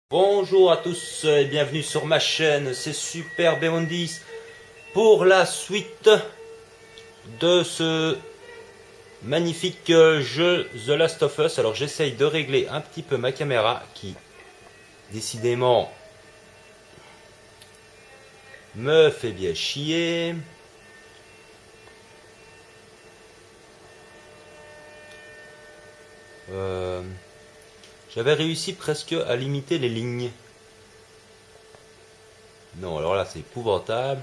Bonjour à tous et bienvenue sur ma chaîne, c'est Super Bemondis pour la suite de ce magnifique jeu The Last of Us. Alors j'essaye de régler un petit peu ma caméra qui décidément me fait bien chier. J'avais réussi presque à limiter les lignes. Non, alors là c'est épouvantable.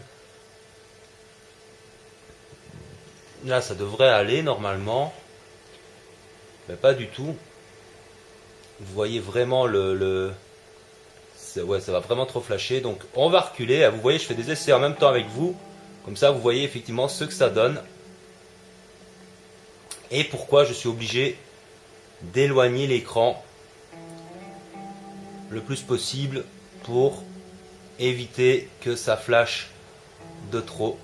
Là ça devrait aller normalement. Mais pas du tout. Vous voyez vraiment ouais, ça va vraiment trop flasher. Donc on va reculer. Vous voyez, je fais des essais en même temps avec vous. Comme ça vous voyez effectivement ce que ça donne. Et pourquoi je suis obligé d'éloigner l'écran le plus possible pour éviter que ça flash de trop.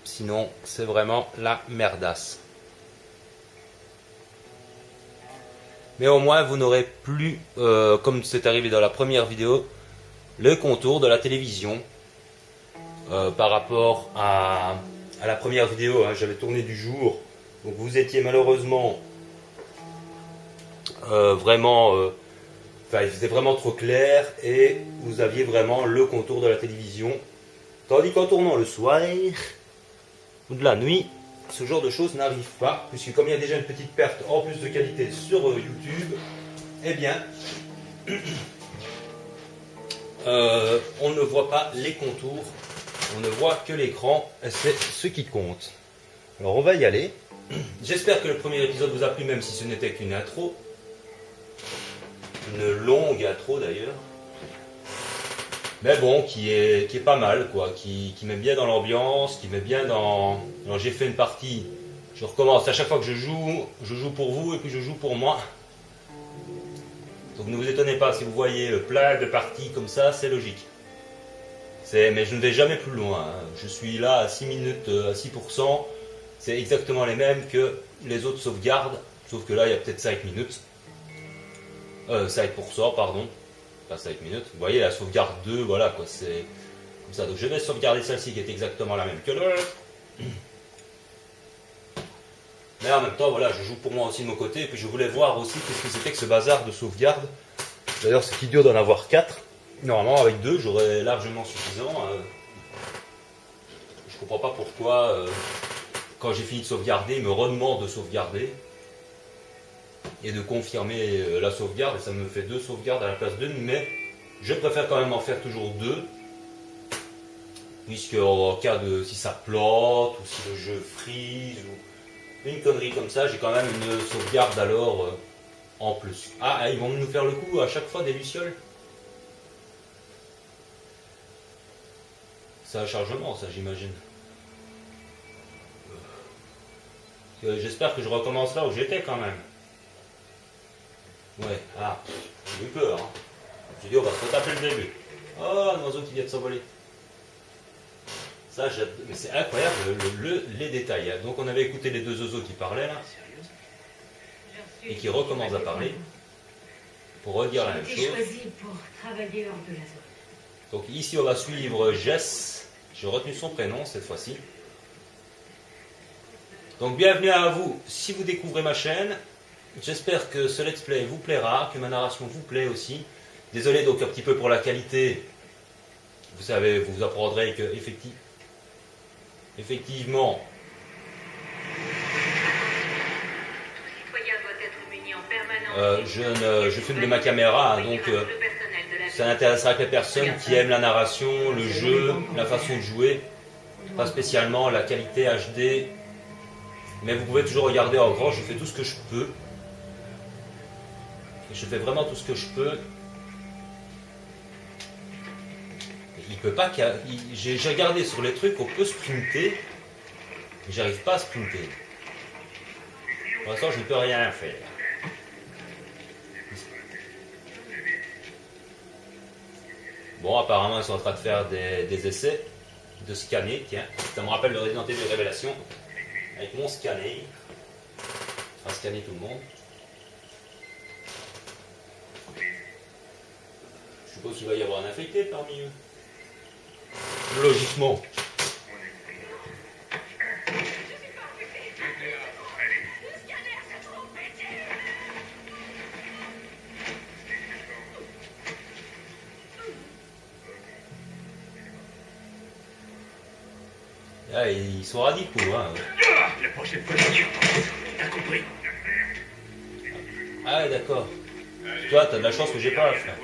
Sinon c'est vraiment la merdasse. Mais au moins vous n'aurez plus, comme c'est arrivé dans la première vidéo, le contour de la télévision. Par rapport à la première vidéo, hein, j'avais tourné du jour. Donc vous étiez malheureusement vraiment... il faisait vraiment trop clair et vous aviez vraiment le contour de la télévision. Tandis qu'en tournant le soir ou de la nuit, ce genre de choses n'arrive pas, puisque comme il y a déjà une petite perte en plus de qualité sur YouTube, eh bien, on ne voit pas les contours, on ne voit que l'écran, et c'est ce qui compte. Alors on va y aller. J'espère que le premier épisode vous a plu, même si ce n'était qu'une intro. Une longue intro d'ailleurs. Mais bon, qui est pas mal, quoi, qui met bien dans l'ambiance, qui met bien dans... Alors j'ai fait une partie, je recommence, à chaque fois que je joue pour vous et puis je joue pour moi. Donc ne vous étonnez pas si vous voyez plein de parties comme ça, c'est logique. Mais je ne vais jamais plus loin, hein. Je suis là à 6 minutes, à 6%, c'est exactement les mêmes que les autres sauvegardes, sauf que là il y a peut-être 5 minutes. 5%, pardon. Pas 5 minutes. Vous voyez la sauvegarde 2, voilà quoi, c'est comme ça. Donc je vais sauvegarder celle-ci qui est exactement la même que l'autre. Mais en même temps, voilà, je joue pour moi aussi de mon côté. Et puis je voulais voir aussi qu'est-ce que c'était que ce bazar de sauvegarde. D'ailleurs, c'est idiot d'en avoir 4. Normalement, avec 2, j'aurais largement suffisant. Je comprends pas pourquoi, quand j'ai fini de sauvegarder, il me redemande de sauvegarder. Et de confirmer la sauvegarde, et ça me fait 2 sauvegardes à la place d'une, mais je préfère quand même en faire toujours 2, puisque en cas de si ça plante, ou si le jeu freeze, ou une connerie comme ça, j'ai quand même une sauvegarde alors en plus. Ah, ils vont nous faire le coup à chaque fois des lucioles. C'est un chargement, ça, j'imagine. J'espère que je recommence là où j'étais quand même. Ouais, j'ai eu peur. Hein. J'ai dit, on va se retaper le début. Oh, un oiseau qui vient de s'envoler. Ça, mais c'est incroyable les détails. Hein. Donc, on avait écouté les 2 oiseaux qui parlaient là. Et qui recommencent à parler. Pour redire la même chose. Donc, ici, on va suivre Jess. J'ai retenu son prénom cette fois-ci. Donc, bienvenue à vous si vous découvrez ma chaîne. J'espère que ce let's play vous plaira, que ma narration vous plaît aussi. Désolé donc un petit peu pour la qualité. Vous savez, vous apprendrez que effectivement, je filme de ma caméra, hein, donc ça n'intéressera que les personnes qui aiment la narration, le jeu, la façon de jouer, pas spécialement la qualité HD. Mais vous pouvez toujours regarder en grand, je fais tout ce que je peux. Je fais vraiment tout ce que je peux. Il peut pas. J'ai regardé sur les trucs, on peut sprinter, mais j'arrive pas à sprinter. Pour l'instant, je ne peux rien faire. Bon, apparemment, ils sont en train de faire des essais, de scanner. Tiens, ça me rappelle le Resident Evil Révélation. Avec mon scanner. On va scanner tout le monde. suppose qu'il va y avoir un infecté parmi eux. Logiquement. Ah, ils sont radicaux, hein. La prochaine fois, t'as compris. Ah, d'accord. Toi, t'as de la chance que j'ai pas, frère.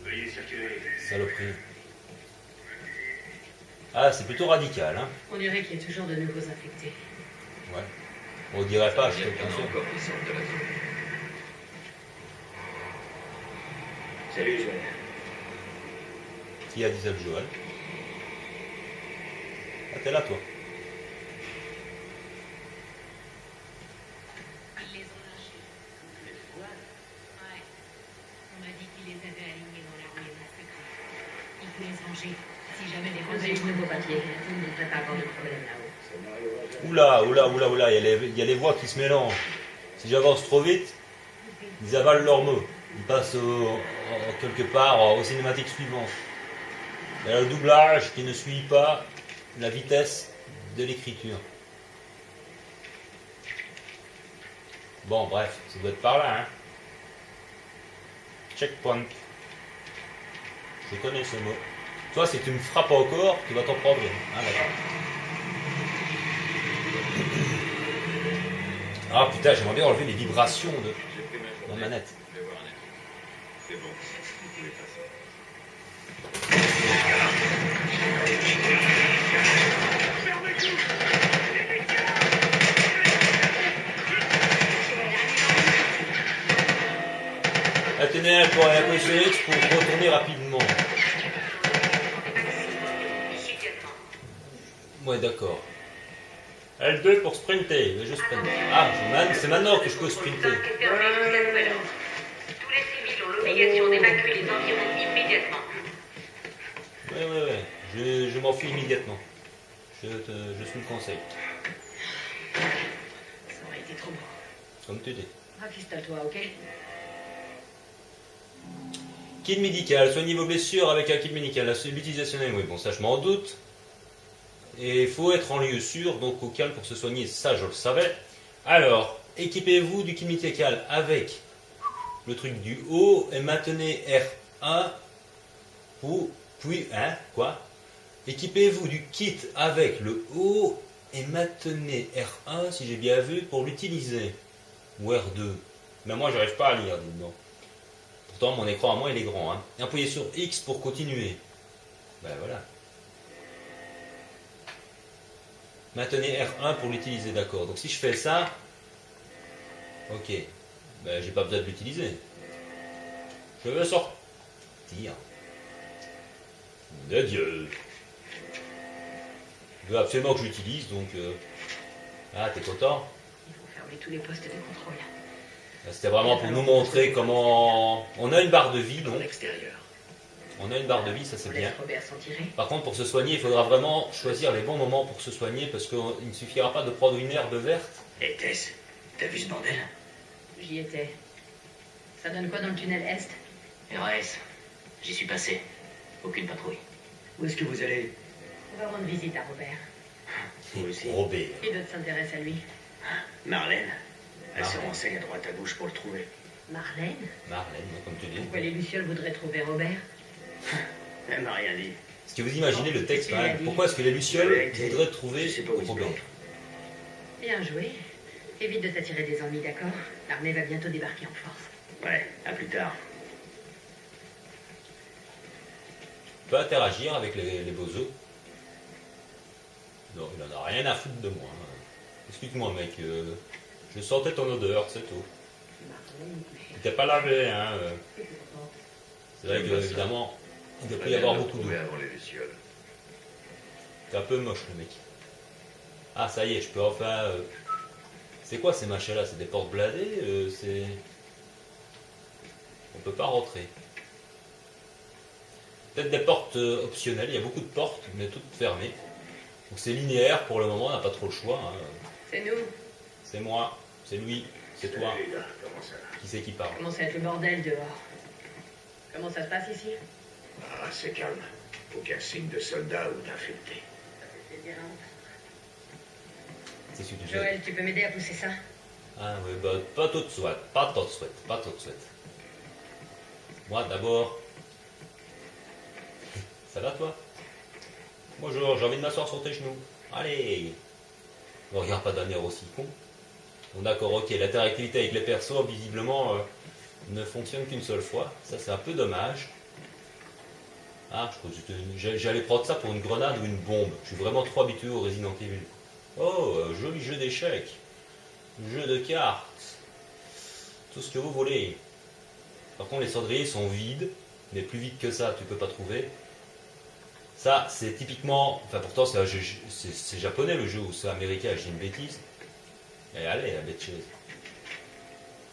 Veuillez circuler. Saloperie. Ah, c'est plutôt radical, hein. On dirait qu'il y a toujours de nouveaux infectés. Ouais. On dirait pas, je te Il y en a confirme. encore qui sortent de la zone. Salut, Joël. Qui a dit ça, Joël? Ah, t'es là, toi. Ils les ont lâchés. Ouais. On m'a dit qu'ils les avaient alignés dans l'armée massacrée. Ils voulaient se venger. Si jamais les Vous avez trouvé vos papiers. Vous ne devrait pas avoir de problème là-haut. Oula, oula, oula, oula, il y a les voix qui se mélangent. Si j'avance trop vite, ils avalent leurs mots. Ils passent quelque part aux cinématiques suivantes. Il y a le doublage qui ne suit pas la vitesse de l'écriture. Bon, bref, ça doit être par là, hein. Checkpoint. Je connais ce mot. Toi, si tu me frappes encore, tu vas t'en prendre une. Ah, d'accord. Ah putain, j'aimerais bien enlever les vibrations de J'ai pris ma la journée. manette. Je vais voir un ami. C'est bon, vous pouvez passer. Athénéal pour appuyer sur X pour retourner rapidement. Ouais, d'accord. L2 pour sprinter, mais je sprint. Ah, c'est maintenant que je peux sprinter. Tous les civils ont l'obligation d'évacuer les environs immédiatement. Ouais. Je m'enfuis immédiatement. Je suis le conseil. Ça aurait été trop beau. Comme tu dis. Rafistole-toi, ok? Kit médical, soignez vos blessures avec un kit médical. L'utilisation est, oui, bon, ça je m'en doute. Et il faut être en lieu sûr, donc au calme pour se soigner, ça je le savais. Alors, équipez-vous du kit médical avec le truc du haut et maintenez R1 puis, hein, quoi? Équipez-vous du kit avec le haut et maintenez R1, si j'ai bien vu, pour l'utiliser. Ou R2. Mais moi j'arrive pas à lire, dis donc. Pourtant mon écran à moi il est grand, hein. Et appuyez sur X pour continuer. Ben voilà. Maintenez R1 pour l'utiliser, d'accord. Donc si je fais ça, ok, ben j'ai pas besoin de l'utiliser. Je veux sortir. De Dieu. Je veux absolument que j'utilise, donc... Ah, t'es content? Il faut fermer tous les postes de contrôle. C'était vraiment pour nous montrer comment... On a une barre de vie, Dans donc. l'extérieur. On a une barre de vie, ça On c'est laisse bien. Robert s'en tirer. Par contre, pour se soigner, il faudra vraiment choisir les bons moments pour se soigner, parce qu'il ne suffira pas de prendre une herbe verte. Et Tess, t'as vu ce bordel? J'y étais. Ça donne quoi dans le tunnel Est? RAS, j'y suis passé. Aucune patrouille. Où est-ce que vous allez? On va rendre visite à Robert. Vous aussi. Robert. Qui d'autre s'intéresse à lui? Marlène. Elle se Marlène. renseigne à droite à gauche pour le trouver. Marlène? Marlène, comme tu dis. Pourquoi les Lucioles voudraient trouver Robert? Elle m'a rien dit. Est-ce que vous imaginez le texte quand Il a même? dit. Pourquoi est-ce que les Lucioles voudraient trouver Je sais pas où il se Robert? planque. Bien joué. Évite de t'attirer des ennuis, d'accord? L'armée va bientôt débarquer en force. Ouais, à plus tard. Tu peux interagir avec les bozos. Non, il en a rien à foutre de moi. hein. Explique-moi, mec. Je sentais ton odeur, c'est tout. Marlène, Tu t'es pas lavé, hein. mais c'est pourtant. C'est vrai que, évidemment, il ne doit plus y avoir beaucoup d'eau. avant les Lucioles. C'est un peu moche, le mec. Ah, ça y est, je peux enfin... C'est quoi ces machins-là? C'est des portes blindées? C'est... On peut pas rentrer. Peut-être des portes optionnelles. Il y a beaucoup de portes, mais toutes fermées. Donc c'est linéaire pour le moment, on n'a pas trop le choix. hein. C'est nous. C'est moi, c'est lui, c'est toi. Salut, les gars, comment ça va? Qui c'est qui parle? Commence à être le bordel dehors. Comment ça se passe ici? Ah, c'est calme. Aucun signe de soldats ou d'infectés. C'est ce que tu fais. Joël, tu peux m'aider à pousser ça? Ah oui, bah, pas tout de suite, pas tout de suite, pas tout de suite. Moi d'abord. Ça va toi? Bonjour, j'ai envie de m'asseoir sur tes genoux. Allez. Ne regarde pas d'un air aussi con. Bon d'accord, ok, l'interactivité avec les persos visiblement ne fonctionne qu'une seule fois. Ça c'est un peu dommage. Ah, je crois que j'allais prendre ça pour une grenade ou une bombe. Je suis vraiment trop habitué au Resident Evil. Oh, joli jeu d'échecs. Jeu de cartes. Tout ce que vous voulez. Par contre, les cendriers sont vides. Mais plus vite que ça, tu peux pas trouver. Ça, c'est typiquement... Enfin, pourtant, c'est japonais le jeu ou c'est américain, j'ai une bêtise. Et allez, la bête chaise.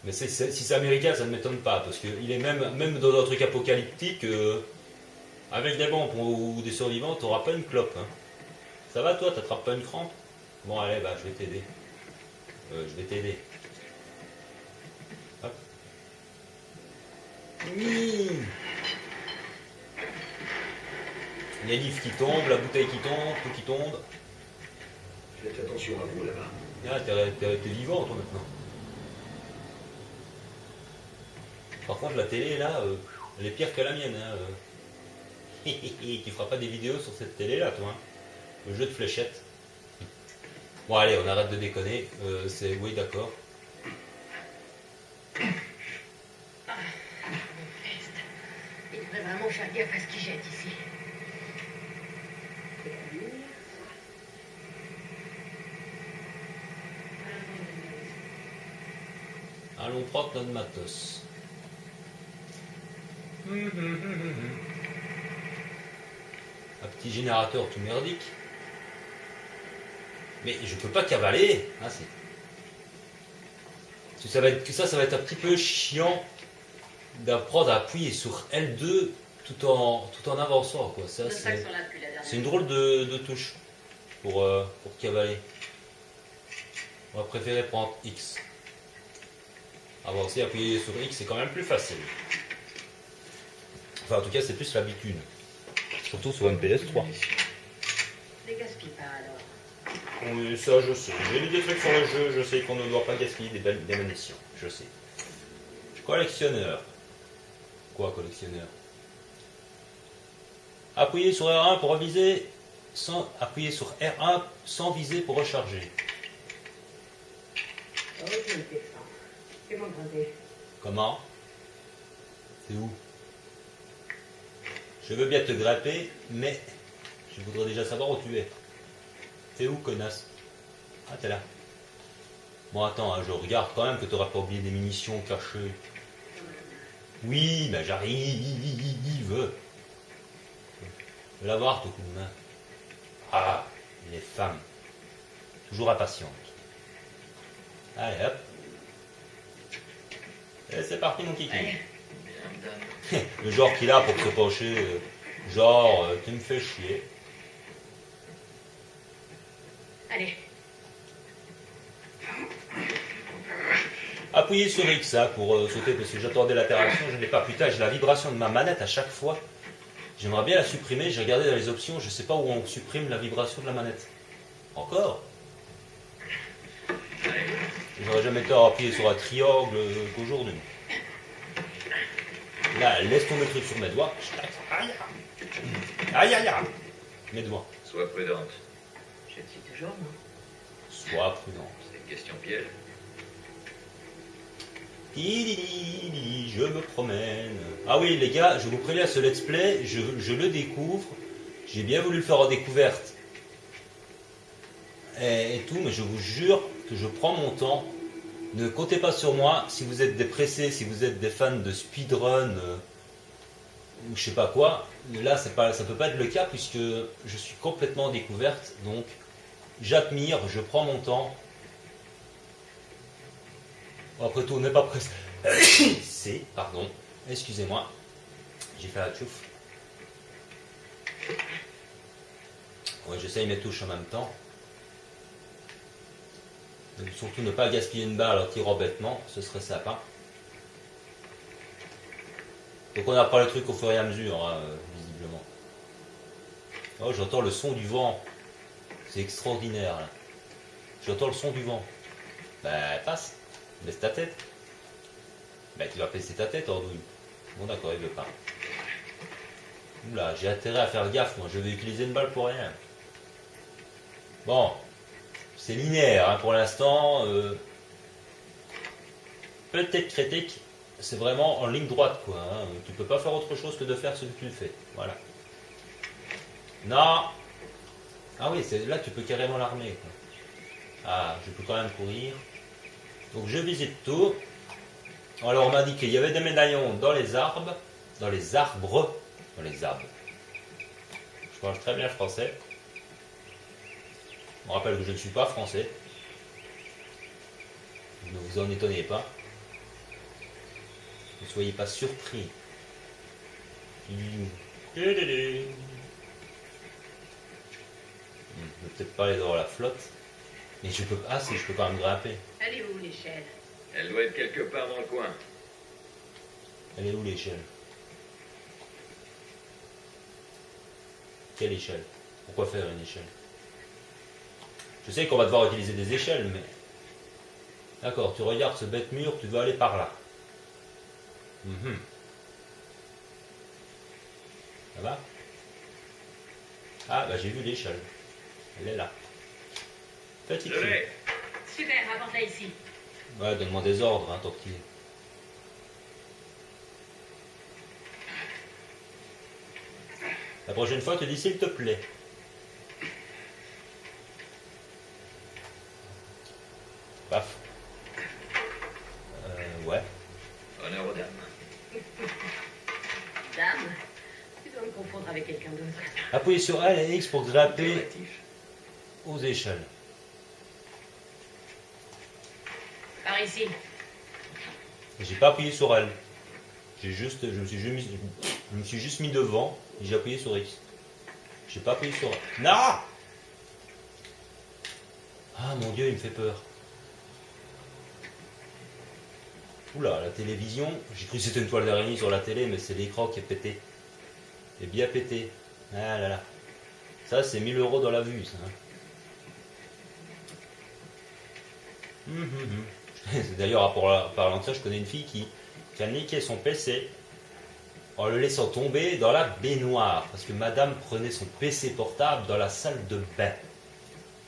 Mais si c'est américain, ça ne m'étonne pas. Parce qu'il est même dans un truc apocalyptique... avec des bombes ou des survivants, t'auras pas une clope. Hein. Ça va toi, t'attrapes pas une crampe? Bon allez, bah je vais t'aider. Hop. Les livres qui tombent, la bouteille qui tombe, tout qui tombe. Faites attention à vous là-bas. Ah, t'es vivant toi maintenant. Par contre la télé là, elle est pire que la mienne. Hein. Tu feras pas des vidéos sur cette télé là toi. Hein. Le jeu de fléchettes. Bon allez, on arrête de déconner. Oui d'accord. Il devrait vraiment faire gaffe à ce qu'il jette ici. Allons prendre notre matos. Un petit générateur tout merdique. Mais je peux pas cavaler. Ah si. Ça va être un petit peu chiant d'apprendre à appuyer sur L2 tout en avançant quoi. Ça, c'est une drôle de touche pour cavaler. On va préférer prendre X. Avoir aussi appuyer sur X c'est quand même plus facile. Enfin en tout cas c'est plus l'habitude. Surtout sur une PS3. Les gaspille pas alors. Oui, ça je sais. J'ai lu des trucs sur le jeu, je sais qu'on ne doit pas gaspiller des munitions. Je sais. Collectionneur. Quoi collectionneur? Appuyez sur R1 pour viser sans appuyer sur R1 sans viser pour recharger. Oh, je me défends. Fais-moi grimper. Comment? C'est où? Je veux bien te grapper, mais je voudrais déjà savoir où tu es. T'es où, connasse? Ah, t'es là. Bon, attends, hein, je regarde quand même que t'auras pas oublié des munitions cachées. Oui, mais j'arrive. Je vais l'avoir, tout coup de main. Ah, les femmes. Toujours impatientes. Allez, hop. Et c'est parti, mon kiki. Le genre qu'il a pour se pencher, tu me fais chier. Allez. Appuyez sur X hein, pour sauter parce que j'attendais l'interaction, je n'ai pas. Putain, j'ai la vibration de ma manette à chaque fois. J'aimerais bien la supprimer, j'ai regardé dans les options, je ne sais pas où on supprime la vibration de la manette. Encore? J'aurais jamais tort à appuyer sur un triangle qu'aujourd'hui. Là, laisse tomber le truc sur mes doigts. Aïe aïe aïe aïe. Mes doigts. Sois prudente. Je le suis toujours, non? Sois prudente. C'est une question piège. Je me promène. Ah oui les gars, je vous préviens, ce let's play, je le découvre. J'ai bien voulu le faire en découverte. Et tout, mais je vous jure que je prends mon temps. Ne comptez pas sur moi. Si vous êtes des pressés, si vous êtes des fans de speedrun ou je sais pas quoi, là ça peut pas être le cas puisque je suis complètement en découverte. Donc j'admire, je prends mon temps. Après tout, on n'est pas pressé. C'est, pardon, excusez-moi, j'ai fait la tchouf. Ouais, j'essaye mes touches en même temps. Donc, surtout ne pas gaspiller une balle en tirant bêtement, ce serait sympa. Donc on apprend les trucs au fur et à mesure, hein, visiblement. Oh, j'entends le son du vent. C'est extraordinaire, là. J'entends le son du vent. Bah, passe. Baisse ta tête. Bah, tu vas baisser ta tête, Ordouille. Bon, d'accord, il veut pas. Oula, j'ai intérêt à faire gaffe, moi. Je vais utiliser une balle pour rien. Bon. C'est linéaire, hein, pour l'instant. Peut-être critique. C'est vraiment en ligne droite, quoi. Hein. Tu peux pas faire autre chose que de faire ce que tu fais. Voilà. Non. Ah oui, là, tu peux carrément l'armer, quoi. Ah, je peux quand même courir. Donc je visite tout. Alors on m'a dit qu'il y avait des médaillons dans les arbres. Dans les arbres. Dans les arbres. Je parle très bien français. Je me rappelle que je ne suis pas français. Ne vous en étonnez pas. Ne soyez pas surpris. Je ne vais peut-être pas aller dans la flotte. Mais je peux. Ah si, je peux pas me grimper. Elle est où l'échelle? Elle doit être quelque part dans le coin. Elle est où l'échelle? Quelle échelle? Pourquoi faire une échelle? Je sais qu'on va devoir utiliser des échelles, mais... D'accord, tu regardes ce bête mur, tu veux aller par là. Ça va? Ah, bah j'ai vu l'échelle. Elle est là. Petite Je fille. l'ai. Super, rapporte-la ici. Ouais, donne-moi des ordres, hein, tant qu'il est. La prochaine fois, tu dis s'il te plaît. Paf. Ouais. Honneur aux dames. Dame, tu dois me confondre avec quelqu'un d'autre. Appuyez sur L et X pour grimper Relatif. aux échelles. Par ici. J'ai pas appuyé sur L. Je me suis juste mis devant et j'ai appuyé sur X. J'ai pas appuyé sur L. Non! Ah mon Dieu, il me fait peur. Oula, la télévision, j'ai cru que c'était une toile d'araignée sur la télé, mais c'est l'écran qui est pété. Il est bien pété. Ah là là. Ça, c'est 1000 € dans la vue, ça. D'ailleurs, parlant de ça, je connais une fille qui a niqué son PC en le laissant tomber dans la baignoire. Parce que madame prenait son PC portable dans la salle de bain.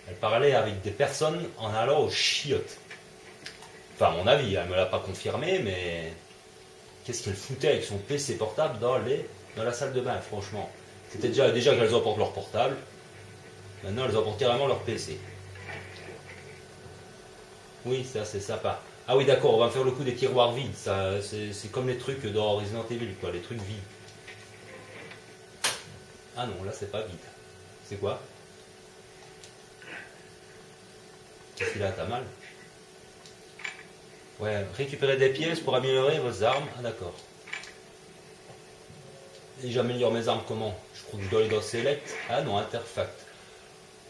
Elle parlait avec des personnes en allant aux chiottes. Enfin, à mon avis, elle ne me l'a pas confirmé, mais qu'est-ce qu'elle foutait avec son PC portable dans la salle de bain, franchement. C'était déjà qu'elles emportent leur portable. Maintenant, elles emportent carrément leur PC. Oui, ça c'est sympa. Ah oui, d'accord, on va faire le coup des tiroirs vides. C'est comme les trucs dans Resident Evil, quoi, les trucs vides. Ah non, là c'est pas vide. C'est quoi? Qu'est-ce qu'il a? T'as mal? Ouais, récupérer des pièces pour améliorer vos armes. Ah d'accord. Et j'améliore mes armes comment? Je crois que je dois aller dans Select. Ah non, Interfact.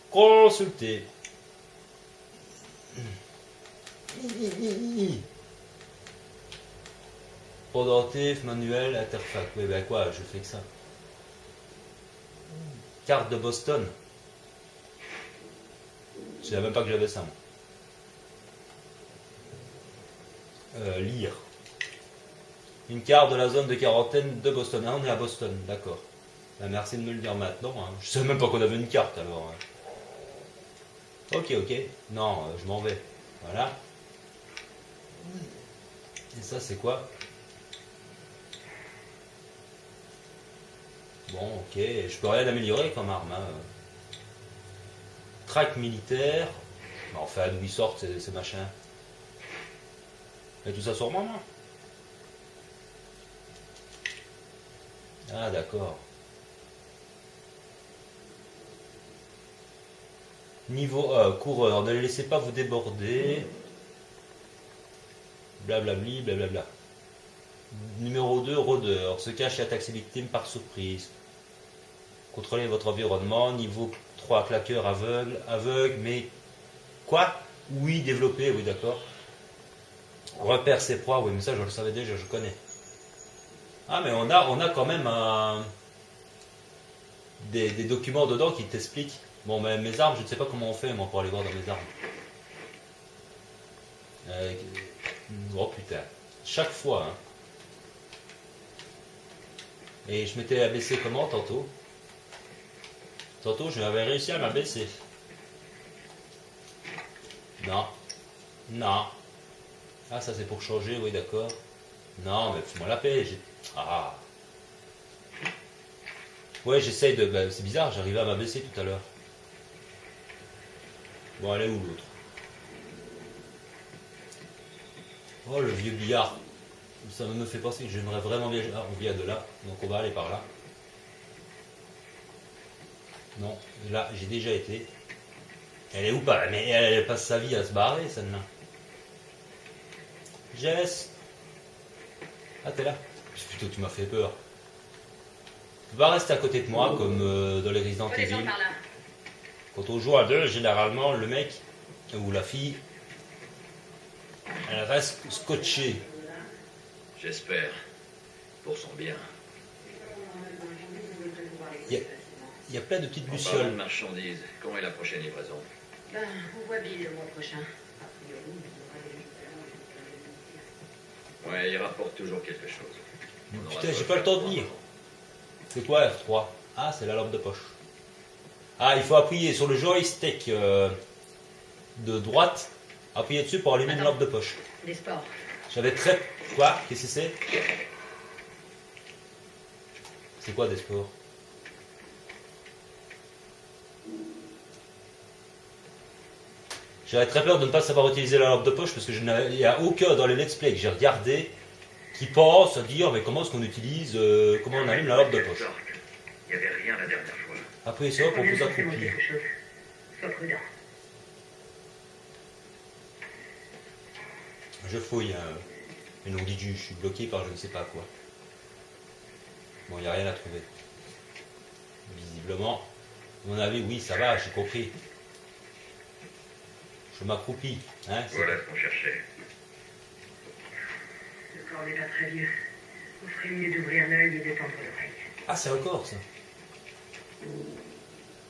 Consulter. Pendentif, manuel, Interfact. Oui, ben quoi, je fais que ça. Carte de Boston. Je savais même pas que j'avais ça, moi. Lire. Une carte de la zone de quarantaine de Boston. Ah, on est à Boston, d'accord. Ben, merci de me le dire maintenant. Hein. Je savais même pas qu'on avait une carte alors. Hein. Ok. Non, je m'en vais. Voilà. Et ça, c'est quoi? Bon, ok. Je peux rien améliorer comme arme. Hein. Track militaire. Enfin, d'où ils sortent ces machins? Et tout ça sur moi, moi. Ah, d'accord. Niveau coureur, ne les laissez pas vous déborder. Blablabli, blablabla. Numéro 2, rôdeur. Se cache et attaque ses victimes par surprise. Contrôlez votre environnement. Niveau 3, claqueur aveugle. Aveugle, mais... Quoi? Oui, développé, oui, d'accord. Repère ses proies, oui, mais ça, je le savais déjà, je connais. Ah, mais on a quand même des documents dedans qui t'expliquent. Bon, mais mes armes, je ne sais pas comment on fait, moi, pour aller voir dans mes armes. Oh putain. Chaque fois, hein. Et je m'étais abaissé comment tantôt? Tantôt, je avais réussi à m'abaisser. Non. Non. Ah, ça c'est pour changer, oui, d'accord. Non, mais fous-moi la paix. Ah. Ouais, j'essaye de... Bah, c'est bizarre, j'arrivais à m'abaisser tout à l'heure. Bon, elle est où l'autre? Oh, le vieux billard. Ça me fait penser que j'aimerais vraiment bien... Ah, on vient de là, donc on va aller par là. Non, là, j'ai déjà été. Elle est où pas? Mais elle passe sa vie à se barrer, celle-là. Jess. Ah, t'es là? Putain, tu m'as fait peur. Tu vas rester à côté de moi, comme dans les Resident Evil. Quand on joue à deux, généralement, le mec ou la fille, elle reste scotchée. J'espère. Pour son bien. Il y a plein de petites En parlant lucioles. de marchandises, quand est la prochaine livraison? Ben, on voit Bill le mois prochain. Ouais, il rapporte toujours quelque chose. On aura Putain, j'ai quoi pas le temps de faire. lire. C'est quoi F3? Ah, c'est la lampe de poche. Ah, il faut appuyer sur le joystick de droite. Appuyer dessus pour allumer une lampe de poche. Des sports. J'avais très... Quoi? Qu'est-ce que c'est? C'est quoi des sports? J'avais très peur de ne pas savoir utiliser la lampe de poche parce que il n'y a aucun dans les let's play que j'ai regardé qui pense à dire mais comment est-ce qu'on utilise, comment on allume la lampe de poche. Il n'y avait rien la dernière fois. Appuyez sur pour vous accroupir. quelque chose. Sois prudent. Je fouille, mais non dit je suis bloqué par je ne sais pas quoi. Bon, il n'y a rien à trouver. Visiblement, à mon avis, oui, ça va, j'ai compris. Je m'accroupis. Hein, Voilà ce qu'on cherchait. Le corps n'est pas très vieux. Vous ferez mieux d'ouvrir l'œil et de tendre l'oreille. Ah, c'est un corps, ça.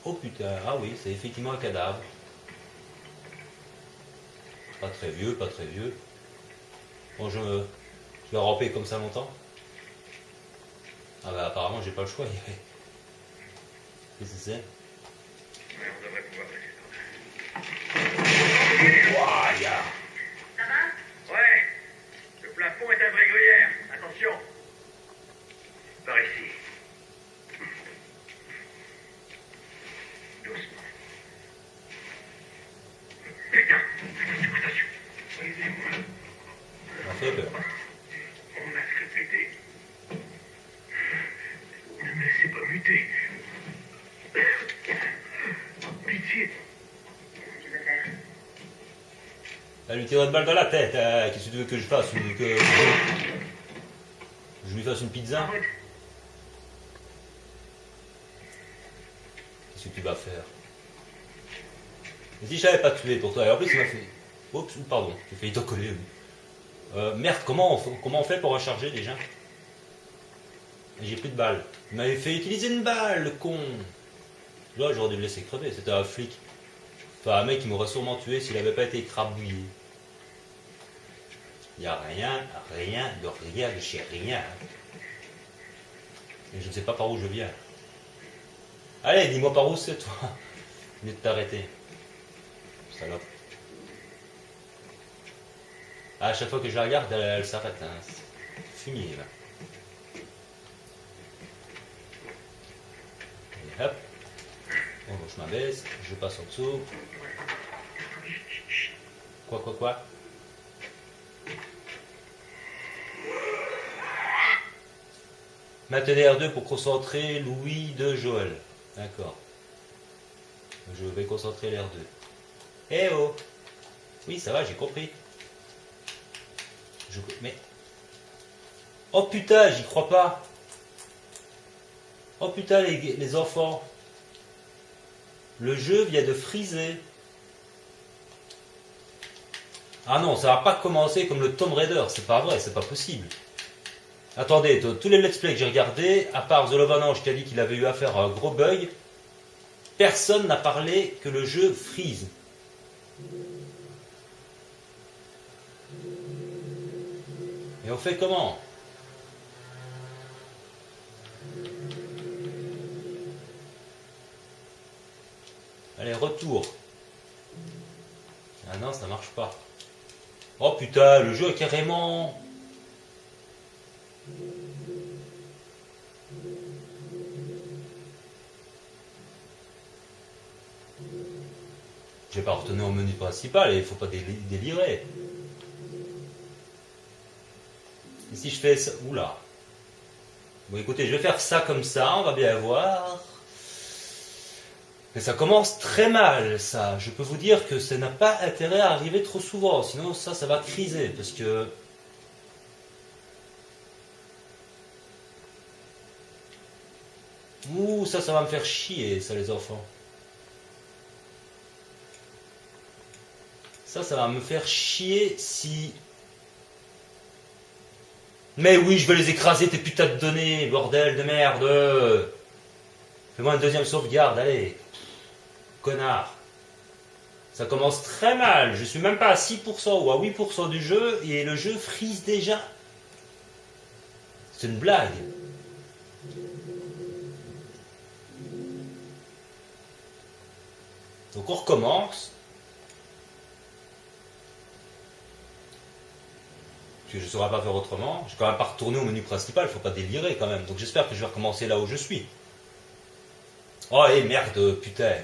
Oh putain, ah oui, c'est effectivement un cadavre. Pas très vieux, pas très vieux. Bon, je vais ramper comme ça longtemps. Ah bah apparemment, j'ai pas le choix. Qu'est-ce que c'est? Ouais, on devrait pouvoir rester. Ouah, ya. Ça va? Ouais, le plafond est un vrai gruyère. Attention. Par ici. Doucement. Putain, attention. Aidez-moi. Ça m'a fait peur. Mon masque est pété. Ne me laissez pas muter. Pitié. Tu veux faire? Elle lui tire une balle dans la tête. Qu'est-ce que tu veux que je fasse? Que je lui fasse une pizza? En route. Qu'est-ce que tu vas faire? Et si je l'avais pas tué pour toi? Et en plus, il m'a fait... Oups, pardon, j'ai failli t'en coller. Merde, comment on fait pour recharger déjà? J'ai plus de balles. Il m'avait fait utiliser une balle, le con. Là, j'aurais dû le laisser crever. C'était un flic. Enfin, un mec qui m'aurait sûrement tué s'il n'avait pas été écrabouillé. Il n'y a rien de chez rien. Et je ne sais pas par où je viens. Allez, dis-moi par où c'est, toi. Au lieu de t'arrêter. Salope. À chaque fois que je la regarde, elle s'arrête. Hein. Fumier, là. Et hop. Bon, je m'abaisse, je passe en dessous. Quoi? Maintenez R2 pour concentrer Louis de Joël. D'accord. Je vais concentrer l'R2. Eh oh! Oui, ça va, j'ai compris. Mais... Oh putain, j'y crois pas! Oh putain, les enfants! Le jeu vient de friser. Ah non, ça va pas commencer comme le Tomb Raider, c'est pas vrai, c'est pas possible. Attendez, tous les let's play que j'ai regardés, à part The Love Ange qui a dit qu'il avait eu affaire à un gros bug, personne n'a parlé que le jeu freeze. Et on fait comment? Allez, retour. Ah non, ça marche pas. Oh putain, le jeu est carrément... Je vais pas retourner au menu principal, il faut pas délirer. Et si je fais ça... Oula. Bon écoutez, je vais faire ça comme ça, on va bien voir. Mais ça commence très mal, ça. Je peux vous dire que ça n'a pas intérêt à arriver trop souvent, sinon ça va criser, parce que... Ouh, ça va me faire chier, ça, les enfants. Ça va me faire chier si... Mais oui, je vais les écraser, tes putains de données, bordel de merde. Fais-moi une deuxième sauvegarde, allez. Connard. Ça commence très mal, je suis même pas à 6% ou à 8% du jeu, et le jeu freeze déjà. C'est une blague. Donc on recommence. Parce que je ne saurais pas faire autrement. Je ne vais quand même pas retourner au menu principal, il ne faut pas délirer quand même. Donc j'espère que je vais recommencer là où je suis. Oh et merde, putain.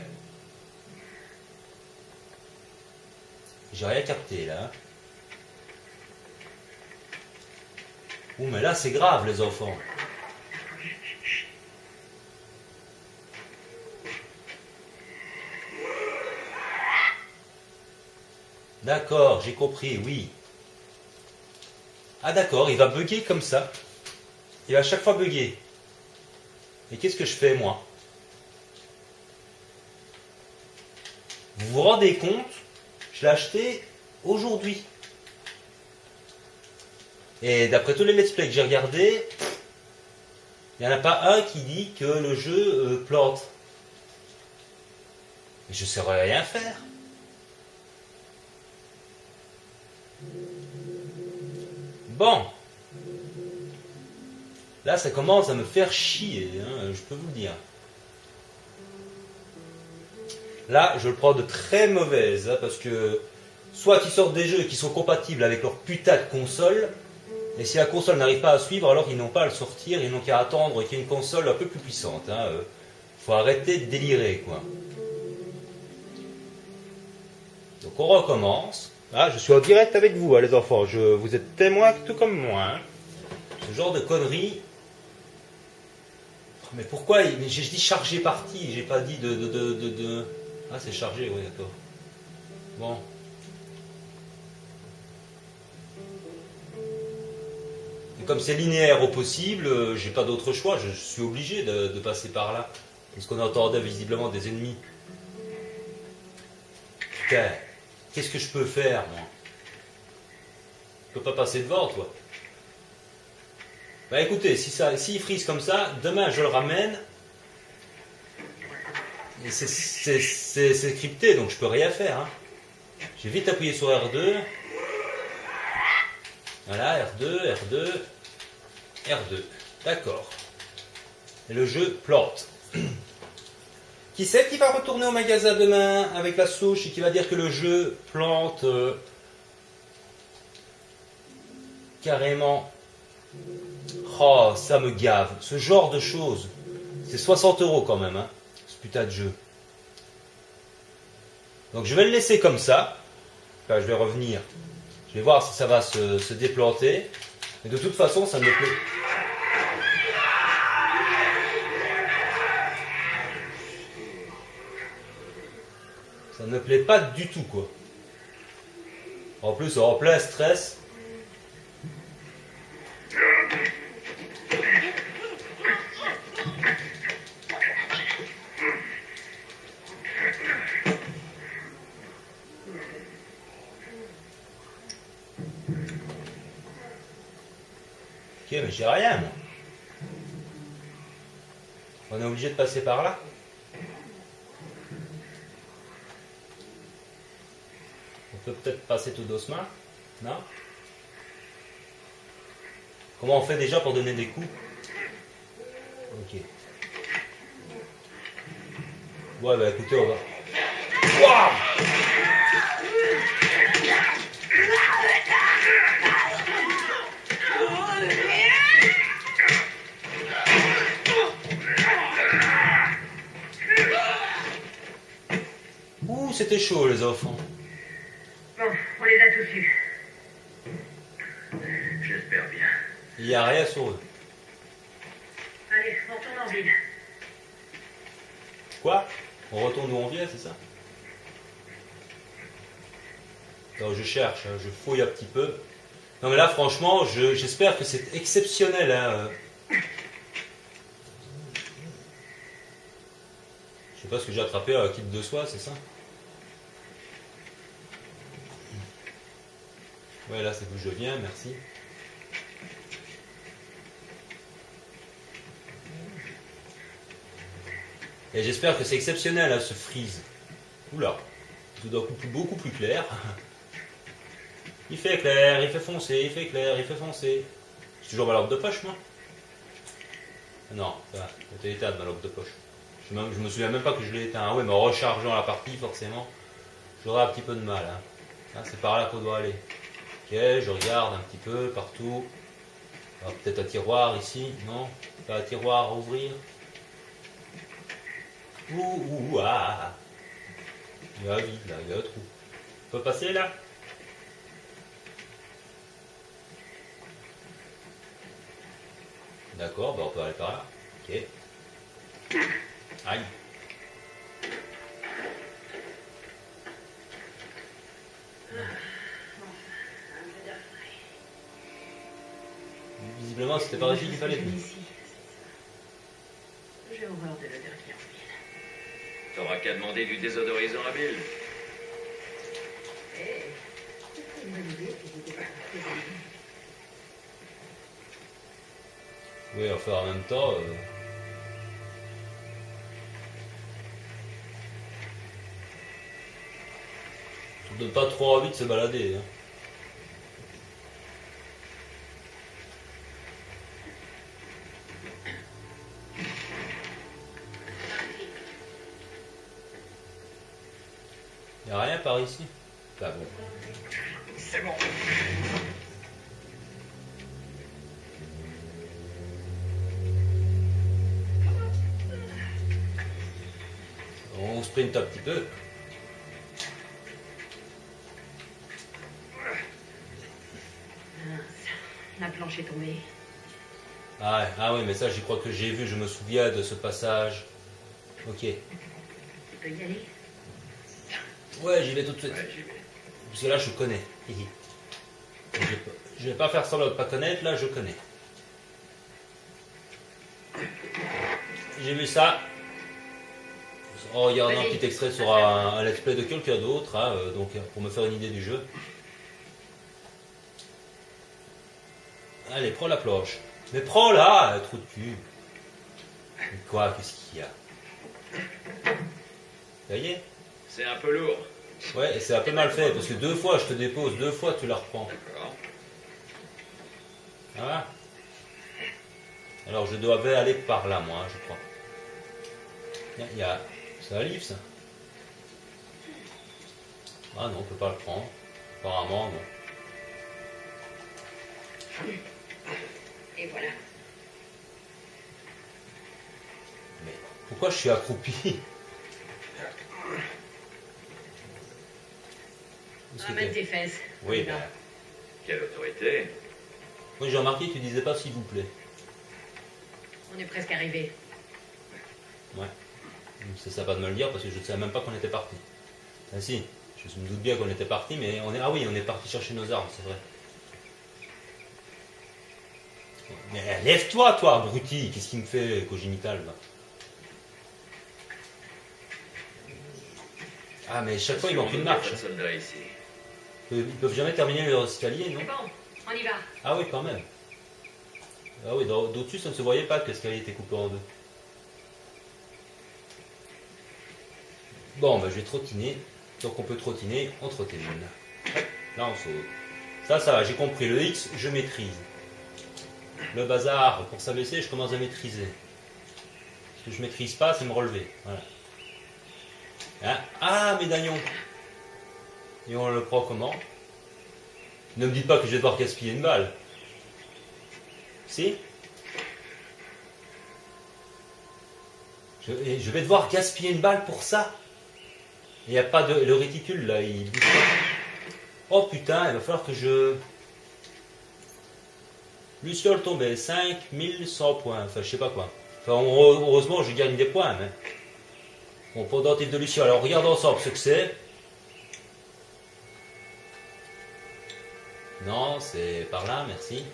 J'ai rien capté là. Hein. Ouh mais là c'est grave les enfants. D'accord, j'ai compris, oui. Ah d'accord, il va bugger comme ça. Il va à chaque fois bugger. Et qu'est-ce que je fais moi? Vous vous rendez compte? Je l'ai acheté aujourd'hui. Et d'après tous les let's play que j'ai regardés, il n'y en a pas un qui dit que le jeu plante. Et je ne saurais rien faire. Bon. Là, ça commence à me faire chier, hein, je peux vous le dire. Là, je le prends de très mauvaise, hein, parce que soit ils sortent des jeux qui sont compatibles avec leur putain de console, et si la console n'arrive pas à suivre, alors ils n'ont pas à le sortir, ils n'ont qu'à attendre qu'il y ait une console un peu plus puissante. Hein, faut arrêter de délirer, quoi. Donc on recommence. Ah, je suis en direct avec vous, hein, les enfants. Vous êtes témoins tout comme moi. Hein. Ce genre de conneries. Mais pourquoi j'ai dit chargé partie, j'ai pas dit de... Ah, c'est chargé, oui, d'accord. Bon. Et comme c'est linéaire au possible, j'ai pas d'autre choix, je suis obligé de passer par là. Parce qu'on entendait visiblement des ennemis. Putain, qu'est-ce que je peux faire, moi? Je peux pas passer devant, toi. Bah écoutez, s'il frise comme ça, demain je le ramène. Et c'est crypté, donc je peux rien faire. Hein. J'ai vite appuyé sur R2. Voilà, R2, R2, R2. D'accord. Et le jeu plante. Qui c'est qui va retourner au magasin demain avec la souche et qui va dire que le jeu plante carrément? Oh, ça me gave. Ce genre de choses. C'est 60 € quand même, hein, ce putain de jeu. Donc je vais le laisser comme ça. Enfin, je vais revenir. Je vais voir si ça va se déplanter. Mais de toute façon, ça ne me plaît. Ça ne me plaît pas du tout, quoi. En plus, en plein stress. Ok, mais mais j'ai rien, moi. On est obligé de passer par là. On peut peut-être passer tout doucement, non? Comment on fait déjà pour donner des coups? Ok. Ouais, bah écoutez, on va... Wouah! Ouh, c'était chaud les enfants. Bon, on les a tous eus. J'espère bien. Il n'y a rien sur eux. Allez, on retourne en ville. Quoi? On retourne où on vient, c'est ça? Non, je cherche, hein, je fouille un petit peu. Non mais là franchement, j'espère que c'est exceptionnel. Hein. Je sais pas ce que j'ai attrapé à kit de soie, c'est ça? Ouais, là c'est d'où je viens, merci. Et j'espère que c'est exceptionnel, hein, ce freeze. Oula, tout d'un coup beaucoup plus clair. Il fait clair, il fait foncé, il fait clair, il fait foncé. J'ai toujours ma lampe de poche, moi? Non, ça va, c'était éteinte ma lampe de poche. Je me souviens même pas que je l'ai éteint. Ah ouais, mais en rechargeant la partie, forcément, j'aurai un petit peu de mal. Hein. Ah, c'est par là qu'on doit aller. Ok, je regarde un petit peu partout. Peut-être un tiroir ici, non? Pas un tiroir à ouvrir. Ah. Il y a un vide là, il y a un trou. On peut passer là? D'accord, bah on peut aller par là. Ok. Aïe. Visiblement, c'était par ici qu'il fallait venir. J'ai horreur de l'odeur qui en vient. T'auras qu'à demander du désodorisant à Bill. Eh, c'est une bonne idée, puis j'étais pas très bonne. Oui, enfin en même temps... ça ne donne pas trop envie de se balader. Hein. Il n'y a rien par ici? Bah bon. C'est bon. On sprint un petit peu. Mince, la planche est tombée. Ah oui, mais ça, j'y crois que j'ai vu, je me souviens de ce passage. Ok. Tu peux y aller? Ouais, j'y vais tout de suite. Ouais, j'y vais. Parce que là, je connais. Je vais pas faire semblant de pas connaître, là, je connais. J'ai vu ça. En regardant un petit extrait sur un let's play de quelqu'un d'autre, hein, donc pour me faire une idée du jeu. Allez, prends la planche. Mais prends-la, trou de cul. Mais quoi, qu'est-ce qu'il y a? Ça y est? C'est un peu lourd. Ouais, et c'est un peu mal fait, parce que 2 fois je te dépose, 2 fois tu la reprends. D'accord. Ah. Alors je devais aller par là, moi, je crois. Il y a... C'est un livre, ça? Ah non, on peut pas le prendre. Apparemment, non. Et voilà. Mais pourquoi je suis accroupi? Ramène tes fesses. Oui, Là. ben... Quelle autorité? Oui, j'ai remarqué, tu disais pas s'il vous plaît. On est presque arrivé. Ouais. C'est sympa de me le dire parce que je ne savais même pas qu'on était parti. Ah si, je me doute bien qu'on était parti, mais on est... Ah oui, on est parti chercher nos armes, c'est vrai. Mais lève-toi, toi, abruti. Qu'est-ce qui me fait cogénital, là? Ah, mais chaque fois, il manque une marche. Personne là ici. Ils peuvent jamais terminer leur escalier, non? Bon, on y va. Ah oui, quand même. Ah oui, d'au-dessus, ça ne se voyait pas que l'escalier était coupé en deux. Bon, bah, je vais trottiner. Donc on peut trottiner, on trottine. Hop, là on saute. Ça va, j'ai compris. Le X, je maîtrise. Le bazar, pour s'abaisser, je commence à maîtriser. Ce que je maîtrise pas, c'est me relever. Voilà. Hein? Ah, médaillon. Et on le prend comment? Ne me dites pas que je vais devoir gaspiller une balle. Si? Je vais devoir gaspiller une balle pour ça. Il n'y a pas de... Le réticule, là, il bouge pas. Oh putain, il va falloir que je... Luciole tombée, 5100 points. Enfin, je sais pas quoi. Enfin, heureusement, je gagne des points. Mais... Bon, pendentif de Luciole. Alors, regardons ensemble ce que c'est. Non, c'est par là, merci.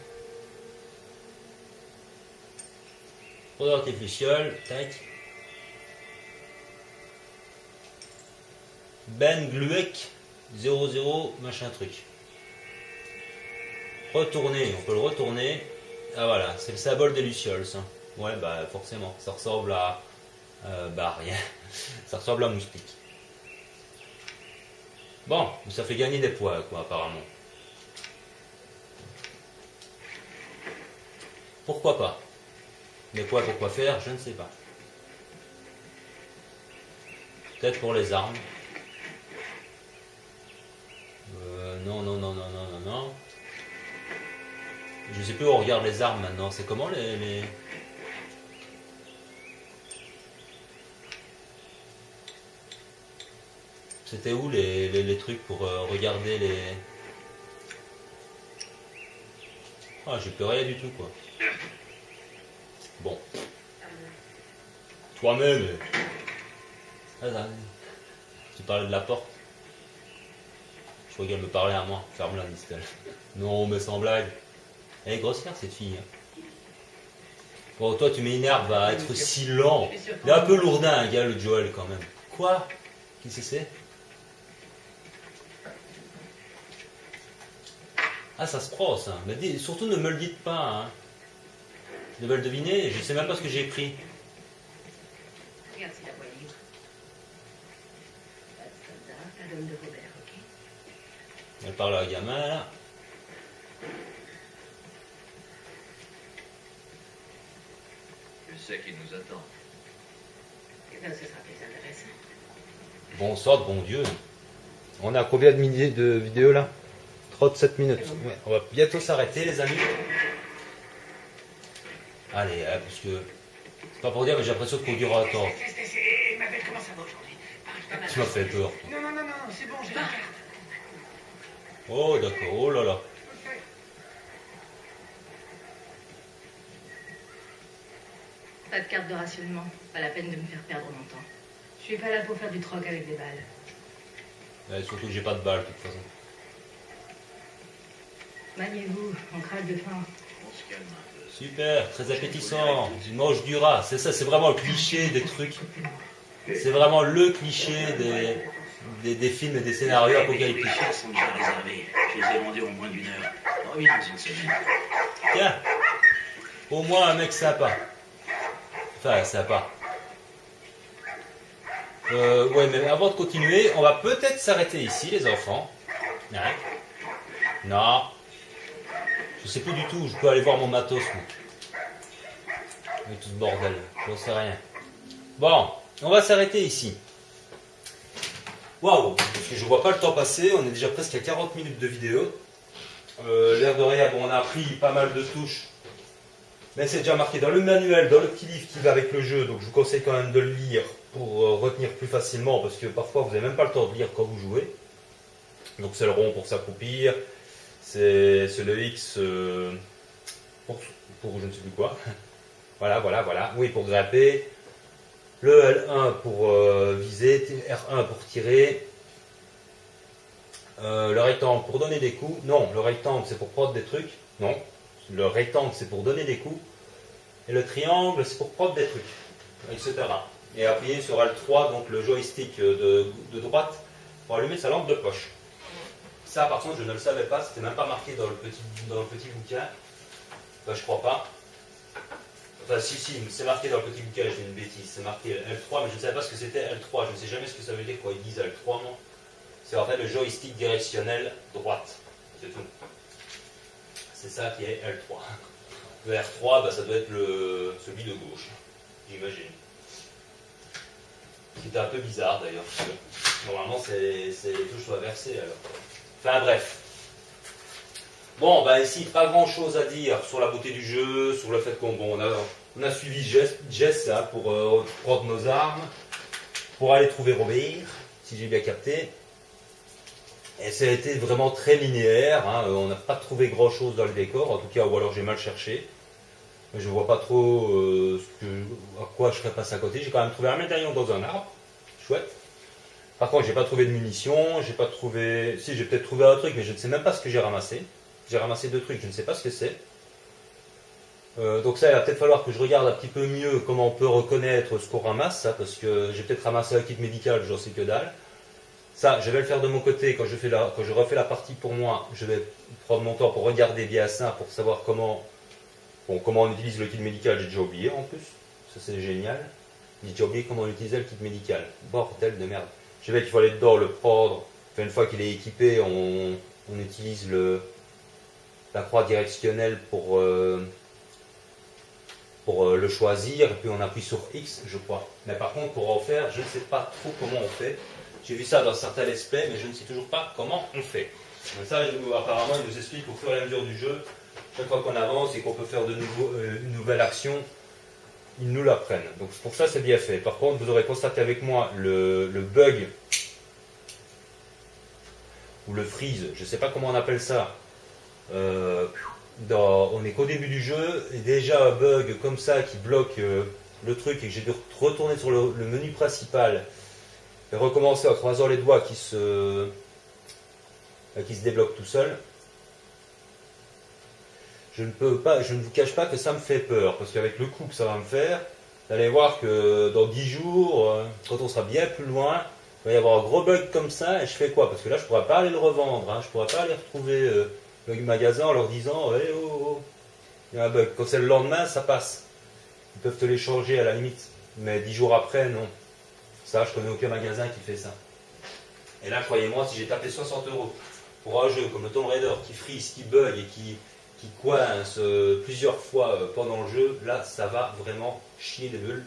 Pendentif Luciole, tac. Ben Gluek 00 machin truc. Retourner, on peut le retourner. Ah voilà, c'est le symbole des Lucioles ça. Ouais bah forcément, ça ressemble à bah rien. Ça ressemble à moustique. Bon, ça fait gagner des points quoi apparemment. Pourquoi pas? Mais quoi, pourquoi faire, je ne sais pas. Peut-être pour les armes. Non. Je sais plus où on regarde les armes maintenant. C'est comment les... C'était où les trucs pour regarder les... Ah, j'ai plus rien du tout quoi. Bon. Toi-même. Tu parlais de la porte. Je crois qu'elle me parlait à moi. Ferme-la, dit-elle. Non, mais sans blague. Elle est grossière, cette fille. Bon, toi, tu m'énerves à être si lent. Il est un peu lourdin, gars, le Joel, quand même. Quoi? Qu'est-ce que c'est? Ah, ça se prend, ça. Mais surtout, ne me le dites pas. Hein. Je devais le deviner. Je ne sais même pas ce que j'ai pris. Regarde si la voie est libre. Pas de soldat, pas d'homme de Robert, ok? Elle parle à un gamin, là. Je sais qu'il nous attend. Eh bien, ce sera plus intéressant. Bon sang de bon Dieu. On a combien de minutes de vidéo, là? 37 minutes. Ouais, on va bientôt s'arrêter, les amis. Allez, parce que... C'est pas pour dire, mais j'ai l'impression qu'on durera un temps. Ma belle, comment ça va aujourd'hui? Tu m'as fait peur. Non, c'est bon, j'ai la carte. Oh, d'accord. Oh là là. Pas de carte de rationnement. Pas la peine de me faire perdre mon temps. Je suis pas là pour faire du troc avec des balles. Ouais, surtout que j'ai pas de balles, de toute façon. Maniez-vous, on crève de faim. On se calme un peu. Super, très appétissant. Tu manges du rat. C'est ça, c'est vraiment le cliché des trucs. C'est vraiment le cliché des films et des scénarios Les apocalyptiques. chaises sont déjà réservées. Je les ai vendues en moins d'1 heure. Oui, dans une semaine. Tiens, au moins un mec sympa. Enfin, sympa. Ouais, mais avant de continuer, on va peut-être s'arrêter ici, les enfants. Ouais. Non. Je sais plus du tout où je peux aller voir mon matos, moi. Avec tout ce bordel, j'en sais rien. Bon, on va s'arrêter ici. Waouh, parce que je vois pas le temps passer, on est déjà presque à 40 minutes de vidéo. L'air de rien, bon, on a appris pas mal de touches. Mais c'est déjà marqué dans le manuel, dans le petit livre qui va avec le jeu, donc je vous conseille quand même de le lire pour retenir plus facilement, parce que parfois vous n'avez même pas le temps de lire quand vous jouez. Donc c'est le rond pour s'accroupir, c'est le X pour je ne sais plus quoi. Voilà, oui, pour grimper. Le L1 pour viser, R1 pour tirer. Le rectangle pour donner des coups. Non, le rectangle c'est pour prendre des trucs. Non, le rectangle c'est pour donner des coups. Et le triangle c'est pour prendre des trucs, etc. Et appuyer sur L3, donc le joystick de droite, pour allumer sa lampe de poche. Ça par contre je ne le savais pas, c'était même pas marqué dans le petit bouquin. Enfin, je crois pas. Enfin, si, c'est marqué dans le petit bouquin, j'ai une bêtise. C'est marqué L3, mais je ne savais pas ce que c'était L3. Je ne sais jamais ce que ça veut dire quand ils disent L3, moi. C'est en fait le joystick directionnel droite. C'est tout. C'est ça qui est L3. Le R3, bah, ça doit être celui de gauche, j'imagine. C'était un peu bizarre d'ailleurs, parce que normalement c'est les touches inversées alors. Enfin bref. Bon, bah ici, pas grand chose à dire sur la beauté du jeu, sur le fait qu'on a suivi Jess là, pour prendre nos armes, pour aller trouver Robert, si j'ai bien capté. Et ça a été vraiment très linéaire, hein. On n'a pas trouvé grand chose dans le décor, en tout cas, ou alors j'ai mal cherché. Je ne vois pas trop à quoi je serais passé à côté. J'ai quand même trouvé un médaillon dans un arbre, chouette. Par contre, j'ai pas trouvé de munitions, j'ai pas trouvé... Si, j'ai peut-être trouvé un truc, mais je ne sais même pas ce que j'ai ramassé. J'ai ramassé 2 trucs, je ne sais pas ce que c'est. Donc ça, il va peut-être falloir que je regarde un petit peu mieux comment on peut reconnaître ce qu'on ramasse, ça, parce que j'ai peut-être ramassé un kit médical, j'en sais que dalle. Ça, je vais le faire de mon côté, quand je refais la partie pour moi, je vais prendre mon temps pour regarder bien ça, pour savoir comment on utilise le kit médical, j'ai déjà oublié en plus. Ça c'est génial. J'ai déjà oublié comment on utilisait le kit médical. Bordel de merde. Je sais qu'il faut aller dedans, le prendre. Enfin, une fois qu'il est équipé, on utilise la croix directionnelle pour le choisir. Et puis on appuie sur X, je crois. Mais par contre, pour en faire, je ne sais pas trop comment on fait. J'ai vu ça dans certains let's play, mais je ne sais toujours pas comment on fait. Donc ça, apparemment, il nous explique au fur et à mesure du jeu. Chaque fois qu'on avance et qu'on peut faire une nouvelle action, ils nous l'apprennent. Donc pour ça, c'est bien fait. Par contre, vous aurez constaté avec moi le bug ou le freeze, je ne sais pas comment on appelle ça. On n'est qu'au début du jeu et déjà un bug comme ça qui bloque le truc et que j'ai dû retourner sur le menu principal et recommencer en croisant les doigts qui se débloque tout seul. Je ne vous cache pas que ça me fait peur, parce qu'avec le coup que ça va me faire, vous allez voir que dans 10 jours, quand on sera bien plus loin, il va y avoir un gros bug comme ça, et je fais quoi? Parce que là, je ne pourrai pas aller le revendre, hein, je ne pourrai pas aller retrouver le magasin en leur disant hey, « oh, il y a un bug ». Quand c'est le lendemain, ça passe. Ils peuvent te les changer à la limite, mais 10 jours après, non. Ça, je connais aucun magasin qui fait ça. Et là, croyez-moi, si j'ai tapé 60 € pour un jeu comme le Tomb Raider qui freeze, qui bug et qui coince plusieurs fois pendant le jeu, là ça va vraiment chier des bulles.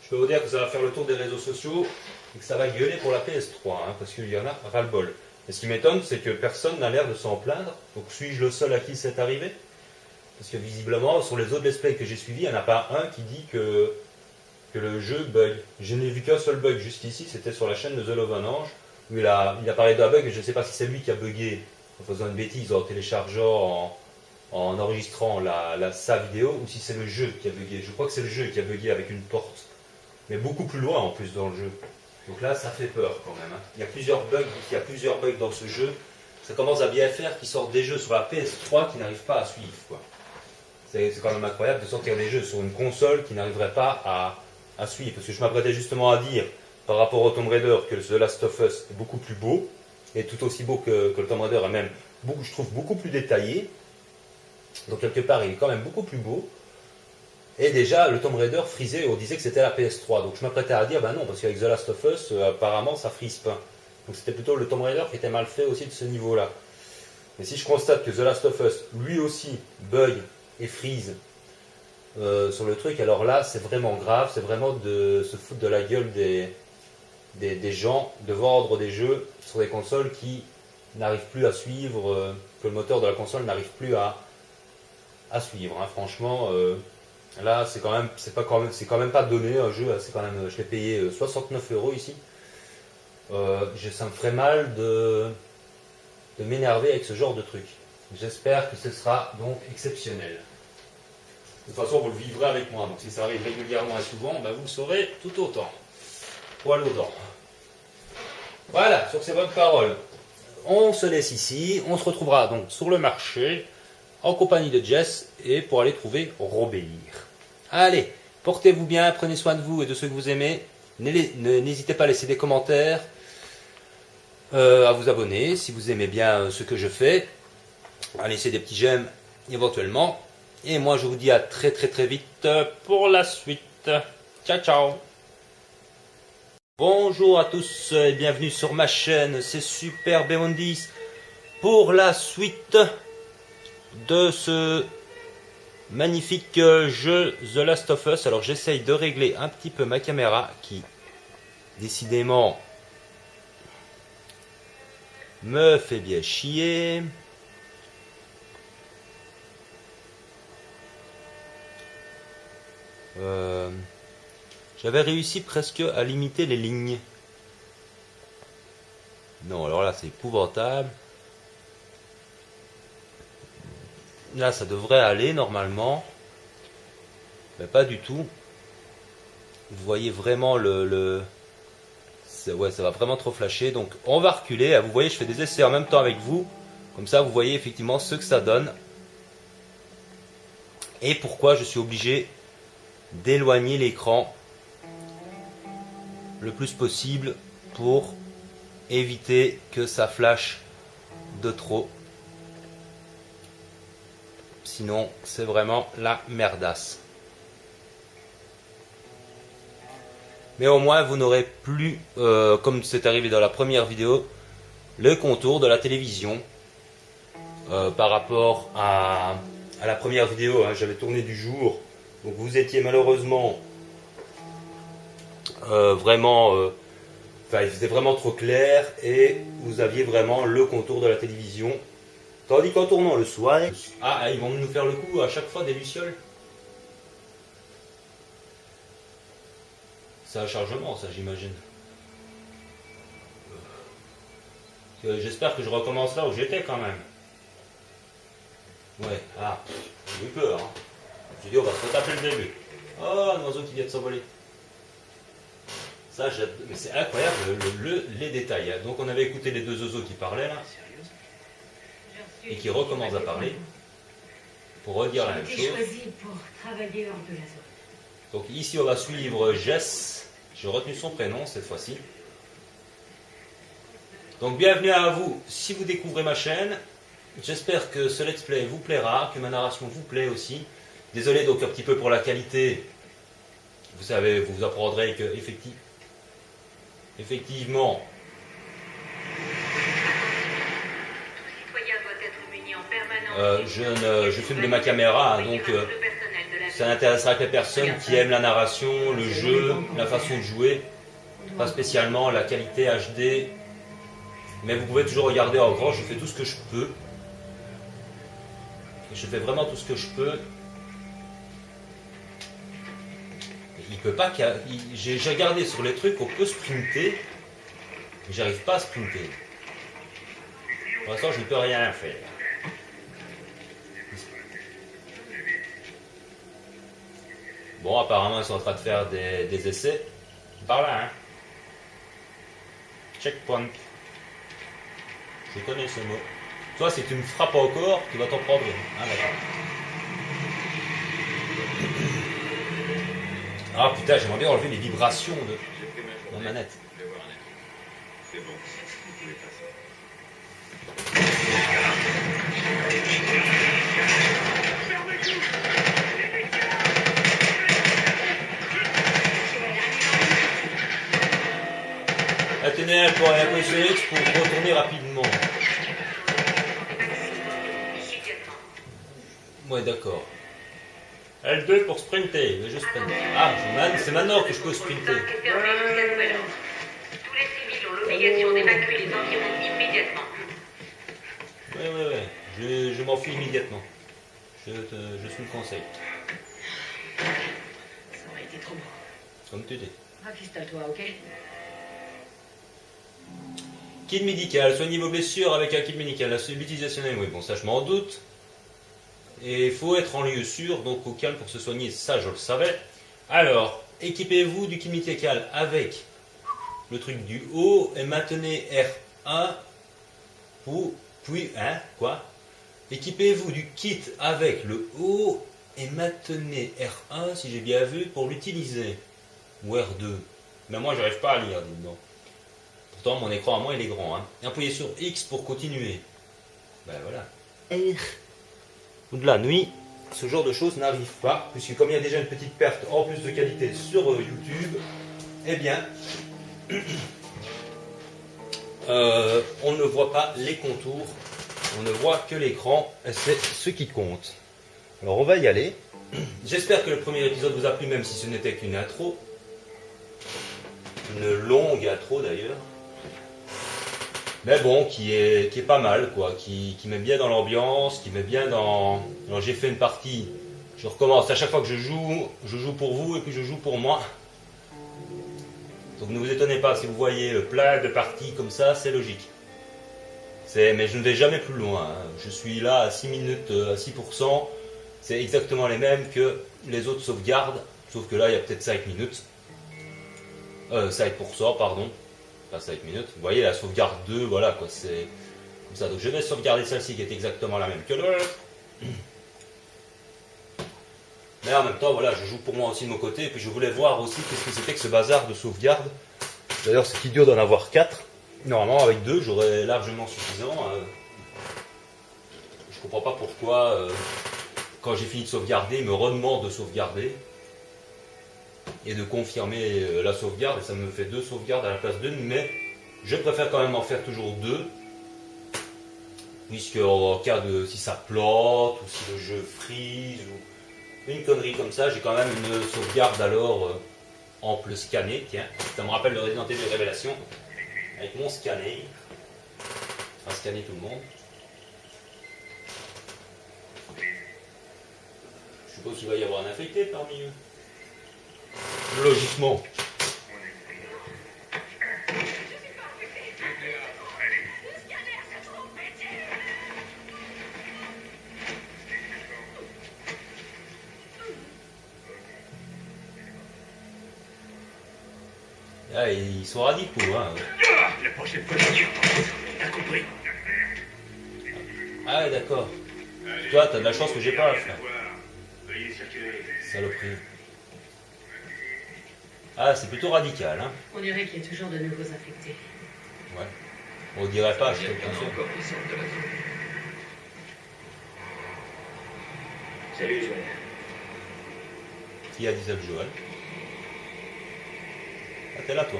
Je peux vous dire que ça va faire le tour des réseaux sociaux et que ça va gueuler pour la PS3, hein, parce qu'il y en a ras-le-bol. Et ce qui m'étonne, c'est que personne n'a l'air de s'en plaindre. Donc suis-je le seul à qui c'est arrivé? Parce que visiblement, sur les autres let's play que j'ai suivis, il n'y en a pas un qui dit que le jeu bug. Je n'ai vu qu'un seul bug jusqu'ici, c'était sur la chaîne de The Love Ange, où il apparaît d'un bug, et je ne sais pas si c'est lui qui a bugué en faisant une bêtise, en téléchargeant, en enregistrant sa vidéo, ou si c'est le jeu qui a bugué. Je crois que c'est le jeu qui a bugué avec une porte, mais beaucoup plus loin en plus dans le jeu. Donc là, ça fait peur quand même. Hein. Il y a plusieurs bugs dans ce jeu. Ça commence à bien faire qu'ils sortent des jeux sur la PS3 qui n'arrivent pas à suivre, quoi. C'est quand même incroyable de sortir des jeux sur une console qui n'arriverait pas à suivre. Parce que je m'apprêtais justement à dire, par rapport au Tomb Raider, que The Last of Us est beaucoup plus beau, et tout aussi beau que le Tomb Raider, et même, je trouve, beaucoup plus détaillé. Donc quelque part, il est quand même beaucoup plus beau. Et déjà, le Tomb Raider frisé, on disait que c'était la PS3. Donc je m'apprêtais à dire, bah non, parce qu'avec The Last of Us, apparemment, ça frise pas. Donc c'était plutôt le Tomb Raider qui était mal fait aussi de ce niveau-là. Mais si je constate que The Last of Us, lui aussi, bug et freeze sur le truc, alors là, c'est vraiment grave. C'est vraiment de se foutre de la gueule des gens, de vendre des jeux sur des consoles qui n'arrivent plus à suivre, que le moteur de la console n'arrive plus à suivre. Hein. Franchement, là, c'est quand même pas donné un jeu. C'est quand même, je l'ai payé 69 € ici. Ça me ferait mal de m'énerver avec ce genre de truc. J'espère que ce sera donc exceptionnel. De toute façon, vous le vivrez avec moi. Donc si ça arrive régulièrement et souvent, ben, vous le saurez tout autant. Poil aux dents. Voilà, sur ces bonnes paroles, on se laisse ici. On se retrouvera donc sur le marché en compagnie de Jess et pour aller trouver Robert. Allez, portez-vous bien, prenez soin de vous et de ceux que vous aimez. N'hésitez pas à laisser des commentaires, à vous abonner si vous aimez bien ce que je fais, à laisser des petits j'aime éventuellement. Et moi je vous dis à très vite pour la suite. Ciao ciao. Bonjour à tous et bienvenue sur ma chaîne, c'est Super Bemondis pour la suite de ce magnifique jeu The Last of Us. Alors j'essaye de régler un petit peu ma caméra qui décidément me fait bien chier. J'avais réussi presque à limiter les lignes. Non, alors là c'est épouvantable. Là ça devrait aller normalement. Mais pas du tout. Vous voyez vraiment ouais, ça va vraiment trop flasher. Donc on va reculer. Vous voyez, je fais des essais en même temps avec vous. Comme ça vous voyez effectivement ce que ça donne. Et pourquoi je suis obligé d'éloigner l'écran le plus possible pour éviter que ça flash de trop. Sinon c'est vraiment la merdasse. Mais au moins vous n'aurez plus, comme c'est arrivé dans la première vidéo, le contour de la télévision. Par rapport à la première vidéo, hein, j'avais tourné du jour. Donc vous étiez malheureusement vraiment... Enfin, il faisait vraiment trop clair et vous aviez vraiment le contour de la télévision. Tandis qu'en tournant le soir... Ah, ils vont nous faire le coup à chaque fois des lucioles. C'est un chargement, ça, j'imagine. J'espère que je recommence là où j'étais quand même. Ouais, j'ai eu peur. Hein. J'ai dit, on va se retaper le début. Oh, un oiseau qui vient de s'envoler. Ça, mais c'est incroyable, les détails. Hein. Donc, on avait écouté les deux oiseaux qui parlaient là. Et qui recommencent à parler. Pour redire la même chose. J'ai été choisi pour travailler hors de la zone. Donc, ici, on va suivre Jess. J'ai retenu son prénom cette fois-ci. Donc, bienvenue à vous si vous découvrez ma chaîne. J'espère que ce let's play vous plaira, que ma narration vous plaît aussi. Désolé donc un petit peu pour la qualité. Vous savez, vous apprendrez que effectivement, je filme de ma caméra, hein, donc ça n'intéressera que les personnes qui aiment la narration, le jeu, la façon de jouer, pas spécialement la qualité HD. Mais vous pouvez toujours regarder en grand, je fais tout ce que je peux. Je fais vraiment tout ce que je peux. Il peut pas. J'ai regardé sur les trucs, on peut sprinter. Mais j'arrive pas à sprinter. Pour l'instant, je ne peux rien faire. Bon, apparemment, ils sont en train de faire des essais. Par là, hein. Checkpoint. Je connais ce mot. Toi, si tu me frappes encore, tu vas t'en prendre. Ah, d'accord. Ah putain, j'aimerais bien enlever les vibrations de la manette. C'est bon, vous pouvez passer. Attendez, pour appuyer sur X pour retourner rapidement. Ouais, d'accord. L2 pour sprinter, mais je sprint. Ah, c'est maintenant que je peux sprinter. Tous les civils ont l'obligation d'évacuer les environs immédiatement. Ouais. Je m'enfuis immédiatement. Je suis le conseil. Ça aurait été trop beau. Comme tu dis. Rafistole-toi, ok? Kit médical, soignez vos blessures avec un kit médical. L'utilisation, oui, bon, ça je m'en doute. Et il faut être en lieu sûr, donc au calme pour se soigner, ça je le savais. Alors, équipez-vous du kit médical avec le truc du haut et maintenez R1 puis, hein, quoi? Équipez-vous du kit avec le haut et maintenez R1, si j'ai bien vu, pour l'utiliser. Ou R2. Mais moi j'arrive pas à lire, dites donc. Pourtant mon écran à moi il est grand. Hein. Et appuyez sur X pour continuer. Ben voilà. Ou de la nuit, ce genre de choses n'arrive pas, puisque comme il y a déjà une petite perte en plus de qualité sur YouTube, eh bien, on ne voit pas les contours, on ne voit que l'écran, et c'est ce qui compte. Alors on va y aller. J'espère que le premier épisode vous a plu, même si ce n'était qu'une intro. Une longue intro d'ailleurs. Mais bon, qui est pas mal, quoi, qui met bien dans l'ambiance, qui met bien dans... Alors j'ai fait une partie, je recommence, à chaque fois que je joue pour vous et puis je joue pour moi. Donc ne vous étonnez pas si vous voyez plein de parties comme ça, c'est logique. Mais je ne vais jamais plus loin, hein. Je suis là à 6 minutes, à 6%, c'est exactement les mêmes que les autres sauvegardes, sauf que là il y a peut-être 5 minutes. 5%, pardon. Pas 5 minutes. Vous voyez la sauvegarde 2, voilà quoi, c'est comme ça. Donc je vais sauvegarder celle-ci qui est exactement la même que l'autre. Mais en même temps, voilà, je joue pour moi aussi de mon côté. Et puis je voulais voir aussi qu'est-ce que c'était que ce bazar de sauvegarde. D'ailleurs, c'est idiot d'en avoir 4. Normalement, avec 2, j'aurais largement suffisant. Je comprends pas pourquoi, quand j'ai fini de sauvegarder, il me redemande de sauvegarder. Et de confirmer la sauvegarde, et ça me fait 2 sauvegardes à la place d'une, mais je préfère quand même en faire toujours 2, puisque en cas de si ça plante, ou si le jeu freeze, ou une connerie comme ça, j'ai quand même une sauvegarde alors en plus scanner, tiens, ça me rappelle le Resident Evil Révélation, avec mon scanner, on va scanner tout le monde. Je suppose qu'il va y avoir un infecté parmi eux. Logiquement. Ah, ils sont radicaux, hein. La prochaine fois, je t'as compris. Ah ouais, d'accord. Toi, t'as de la chance que j'ai pas, frère. Veuillez circuler. Saloperie. Ah, c'est plutôt radical, hein. On dirait qu'il y a toujours de nouveaux infectés. Ouais. On dirait pas, je te le Il y en a confirme. encore qui sortent de la zone. Salut, Joël. Qui a dit ça, Joël? Ah, t'es là, toi.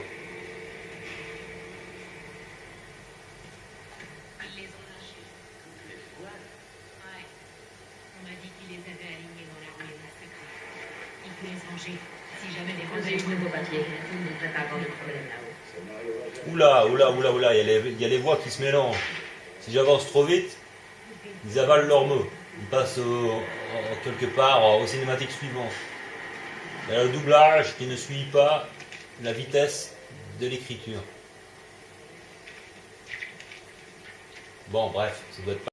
Ils les ont lâchés. Ouais. On m'a dit qu'ils les avaient alignés dans la ruine massacrée. Il faut les venger. Si jamais les Vous avez eu de nouveaux papiers. Il ne devrait pas avoir de problème là-haut. Oula, oula, oula, oula, il y a les voix qui se mélangent. Si j'avance trop vite, ils avalent leurs mots. Ils passent quelque part aux cinématiques suivantes. Il y a le doublage qui ne suit pas la vitesse de l'écriture. Bon, bref, ça doit être